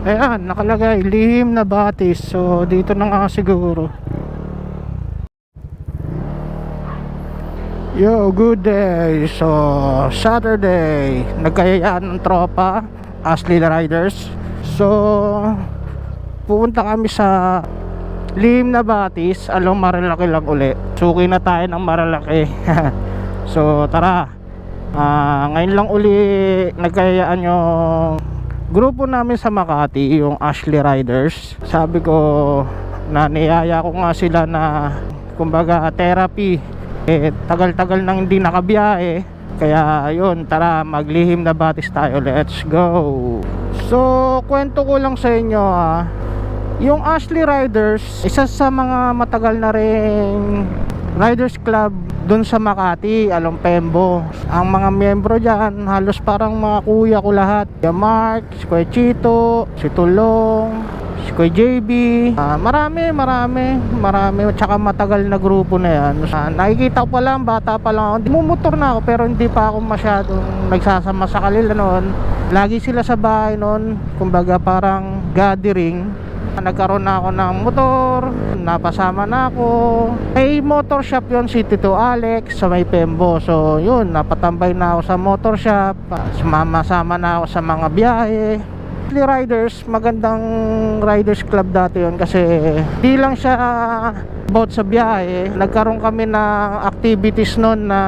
Ayan, nakalagay lihim na batis. So dito na nga siguro. Yo, good day. So Saturday, nagkayayaan ng tropa Ashley Riders. So pupunta kami sa lihim na batis, along Marilaki lang uli. Suki na tayo ng Marilaki. So tara, ngayon lang uli nagkayayaan yung grupo namin sa Makati, yung Ashley Riders. Sabi ko na niyaya ko nga sila na kumbaga therapy, tagal-tagal nang hindi nakabiyahe. Kaya yun, tara maglihim na batis tayo, let's go. So kwento ko lang sa inyo, yung Ashley Riders, isa sa mga matagal na ring Riders Club dun sa Makati, along Pembo. Ang mga miyembro dyan, halos parang mga kuya ko lahat. Si Mark, si Kuya Chito, si Tulong, si Kuya JB. Marami. Tsaka matagal na grupo na yan. Nakikita ko pa lang, bata pa lang ako. Mumotor na ako pero hindi pa ako masyadong nagsasama sa kanila noon. Lagi sila sa bahay noon. Kumbaga parang gathering. Nagkaroon na ako ng motor, napasama na ako. May motor shop yun, si Tito Alex sa may Pembo. So yun, napatambay na ako sa motor shop. Sumama-sama na ako sa mga biyahe. Riders, magandang riders club dati yun kasi di lang siya about sa biyahe. Nagkaroon kami ng activities noon na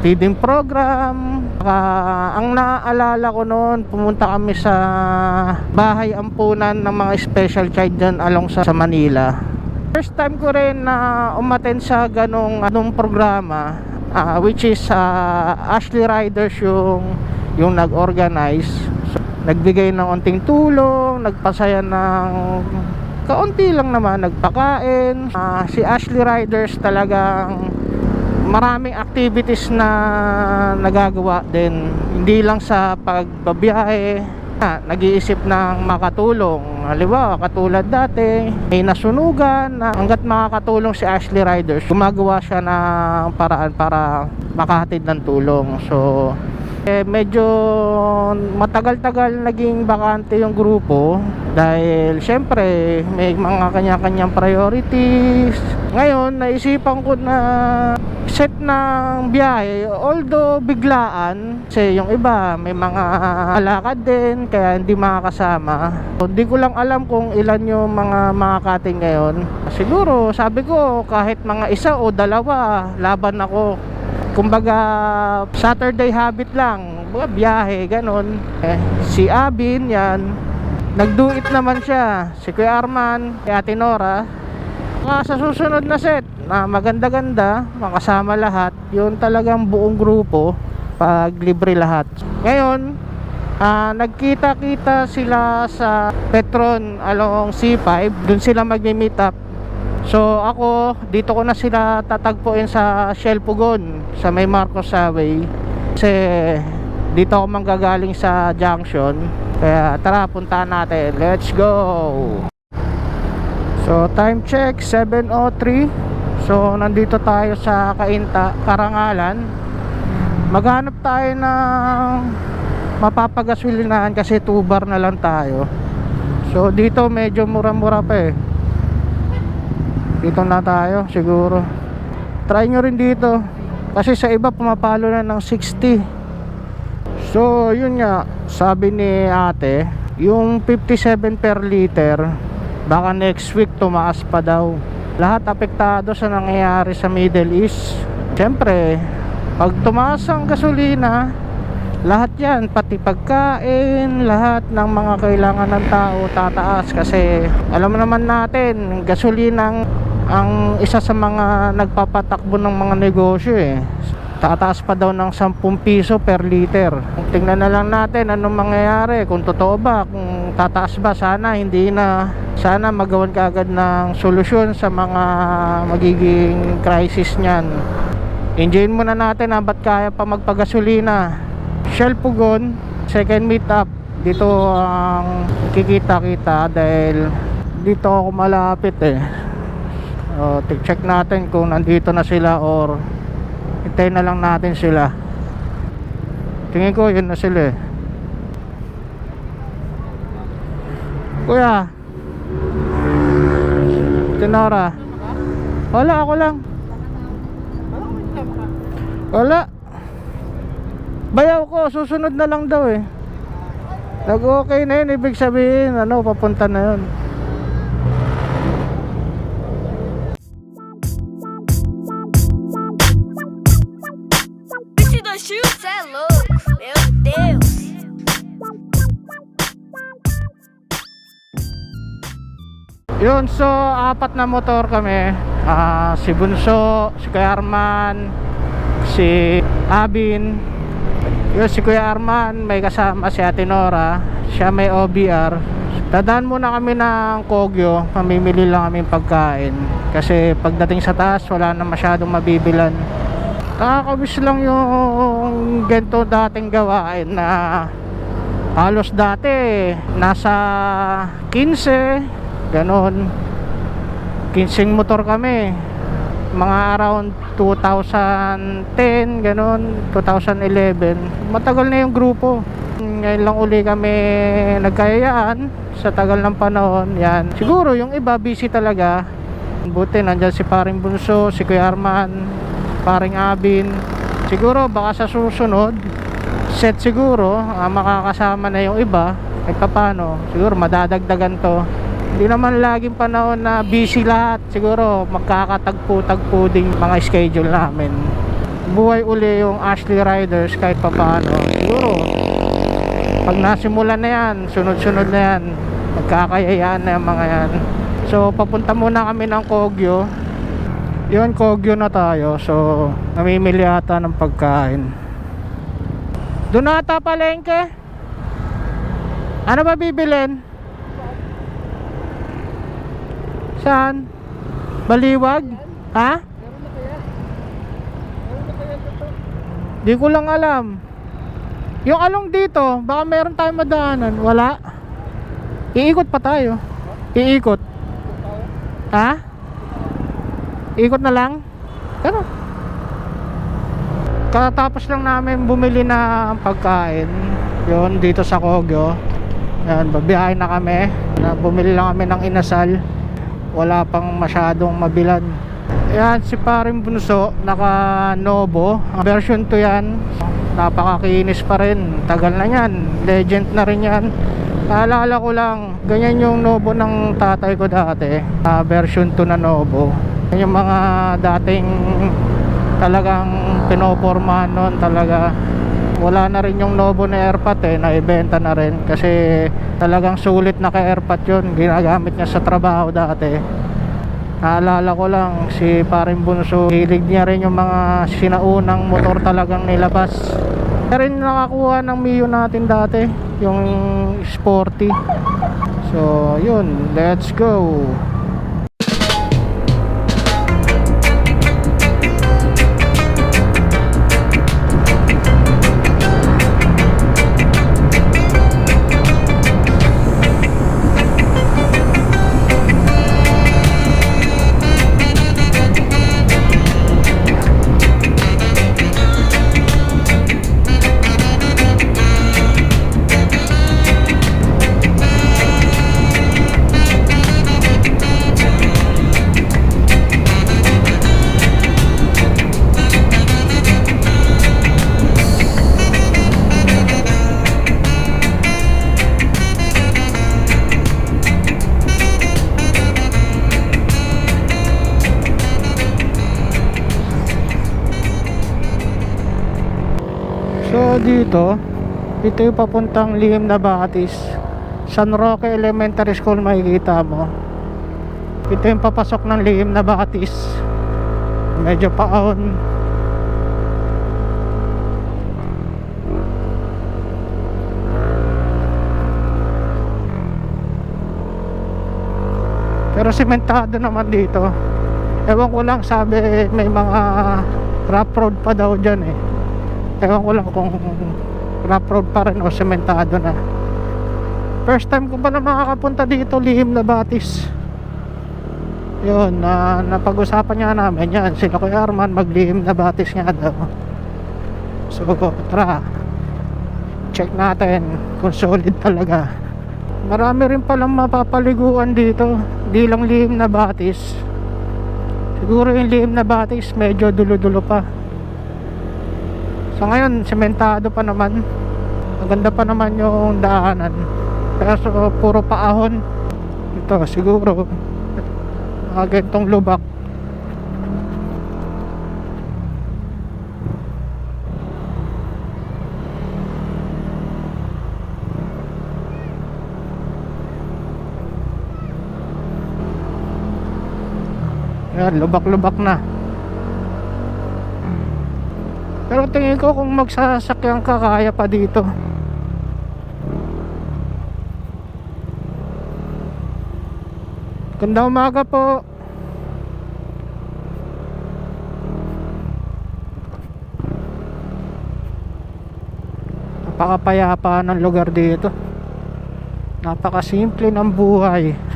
feeding program. Ang naaalala ko noon, pumunta kami sa bahay ampunan ng mga special child dyan along sa Manila. First time ko rin na umattend sa anong programa, which is Ashley Riders yung nag-organize. Nagbigay ng onting tulong, nagpasaya ng kaunti lang naman, nagpakain. Si Ashley Riders talagang maraming activities na nagagawa din. Hindi lang sa pagbabiyahe, nag-iisip ng makatulong. Halimbawa, katulad dati, may nasunugan. Hanggat makakatulong si Ashley Riders, gumagawa siya ng paraan para makahatid ng tulong. So medyo matagal-tagal naging bakante yung grupo dahil syempre may mga kanya-kanyang priorities. Ngayon naisipan ko na set ng biyahe, although biglaan kasi yung iba may mga alakad din kaya hindi makakasama. So, hindi ko lang alam kung ilan yung mga makakating ngayon. Siguro sabi ko kahit mga isa o dalawa laban ako. Kumbaga Saturday habit lang, biyahe ganon. Si Abin yan, nag-do-it naman siya. Si Kuya Arman, si Ate Nora. Sa susunod na set na maganda-ganda, makasama lahat, yun talagang buong grupo pag libre lahat. Ngayon nagkita-kita sila sa Petron along C5, dun sila magmi-meet up. So ako, dito ko na sila tatagpuin sa Shell Pugon sa may Marcos Highway kasi dito ako manggagaling sa junction. Kaya tara, puntahan natin, let's go. So time check 7:03. So nandito tayo sa Cainta, Karangalan. Maghanap tayo ng mapapagasolinahan kasi 2 bar na lang tayo. So dito medyo mura-mura pa eh. Dito na tayo siguro. Try nyo rin dito kasi sa iba pumapalo na ng 60. So yun nga, sabi ni ate, yung 57 per liter baka next week tumaas pa daw. Lahat apektado sa nangyayari sa Middle East. Siyempre pag tumaas ang gasolina, lahat yan, pati pagkain, lahat ng mga kailangan ng tao tataas. Kasi alam naman natin, gasolina ang isa sa mga nagpapatakbo ng mga negosyo eh. Tataas pa daw ng 10 piso per liter. Tingnan na lang natin anong mangyayari, kung totoo ba, kung tataas ba. Sana hindi na. Sana magawan kaagad ng solusyon sa mga magiging crisis niyan. Enjoyin muna natin ba't kaya pa magpagasolina. Shell Pugon, second meet up. Dito ang kikita-kita dahil dito ako malapit eh. Check natin kung nandito na sila or hintayin na lang natin sila. Tingin ko yun na sila eh. Kuya Tenora. Wala, ako lang. Wala. Bayaw ko, susunod na lang daw eh. Nag-okay na yun, ibig sabihin ano, papunta na yun. Cê é louco, meu Deus. Yun, so apat na motor kami. Si Bunso, si Kuya Arman, si Abin. Yun, si Kuya Arman may kasama si Ate Nora. Siya may OBR. Dadaan muna kami ng Kogyo. Mamimili lang kami pagkain, kasi pagdating sa taas wala na masyadong mabibilan. Nakakamiss lang yung ganito dating gawain na halos dati nasa 15 ganon, 15 motor kami, mga around 2010 ganon, 2011. Matagal na yung grupo. Ngayon lang uli kami nagkayaan sa tagal ng panahon. Yan, siguro yung iba busy talaga. Buti nandyan si Paring Bunso, si Kuya Arman, Paring Abin. Siguro baka sa susunod set siguro makakasama na yung iba. Kahit paano, siguro madadagdagan to. Hindi naman laging panahon na busy lahat. Siguro magkakatagpo-tagpo din mga schedule namin. Buhay uli yung Ashley Riders kahit paano. Siguro pag nasimulan na yan, sunod-sunod na yan, magkakayayaan na yung mga yan. So papunta muna kami ng Kogyo. Yun, Kogyo na tayo. So namimili ata ng pagkain. Doon ata palengke. Ano ba bibilin? Saan? Baliwag? Ha? Di ko lang alam. Yung along dito, baka meron tayong madaanan. Wala. Iikot pa tayo. Iikot. Ha? Ikot na lang. Pero katapos lang namin bumili na pagkain. Yun, dito sa Kogyo. Yan, babiyahin na kami. Bumili lang kami ng inasal. Wala pang masyadong mabilan. Yan, si Paring Bunso, naka Novo version 2 yan. Napakakinis pa rin. Tagal na yan. Legend na rin yan. Naalala ko lang, ganyan yung Novo ng tatay ko dati. Version 2 na Novo. Yung mga dating talagang pinopormahan noon talaga. Wala na rin yung Novo na airpat naibenta na rin kasi talagang sulit na ka airpat yun. Ginagamit niya sa trabaho dati. Naalala ko lang si Paring Bunso, hilig niya rin yung mga sinaunang motor talagang nilabas. Kaya rin nakakuha ng Mio natin dati, yung sporty. So yun, let's go. So dito yung papuntang Lihim na Batis, San Roque Elementary School, makikita mo. Ito yung papasok ng Lihim na Batis. Medyo paon. Pero sementado naman dito. Ewan ko lang, sabi may mga rough road pa daw dyan Ewan ko lang kung rough road pa rin o sementado na. First time ko pa na makakapunta dito, Lihim na Batis. Yun, napag-usapan nga namin yan. Sila Kuya Arman, mag-Lihim na Batis nga daw. So tara, check natin kung solid talaga. Marami rin palang mapapaliguan dito, di lang lihim na Batis. Siguro yung lihim na Batis medyo dulo-dulo pa. Sa ngayon sementado pa naman, maganda pa naman yung daanan, pero puro paahon. Ito siguro mga ganitong lubak. Yan, lubak-lubak na. Pero tingin ko kung magsasakyan ka, kaya pa dito. Ganda umaga po. Napakapayapa ng lugar dito. Napakasimple ng buhay.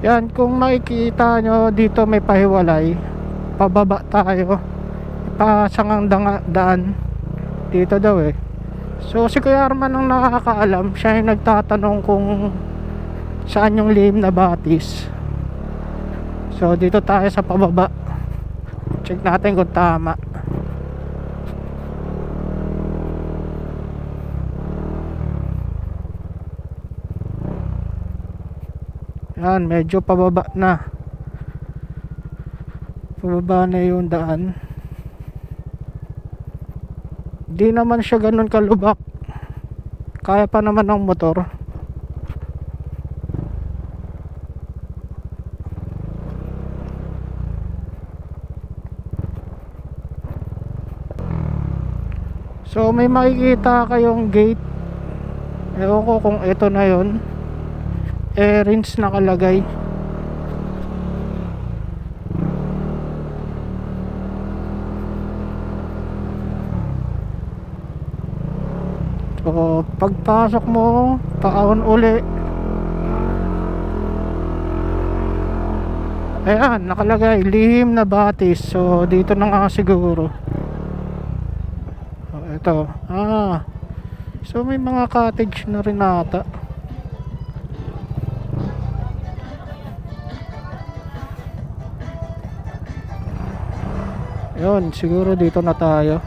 Yan, kung makikita nyo dito may pahiwalay, pababa tayo, ipasangang daan dito daw eh. So si Kuya Arman ang nakakaalam, siya yung nagtatanong kung saan yung lihim na Batis. So dito tayo sa pababa, check natin kung tama. Yan, medyo pababa na. Pababa na yung daan. Di naman siya ganun kalubak. Kaya pa naman ng motor. So may makikita kayong gate. Ewan ko kung ito na yun. Rinse nakalagay. So pagpasok mo, paahon uli. Ayan, nakalagay lihim na Batis. So dito na nga siguro. Ito. So may mga cottage na rin ata. Yun, siguro dito na tayo.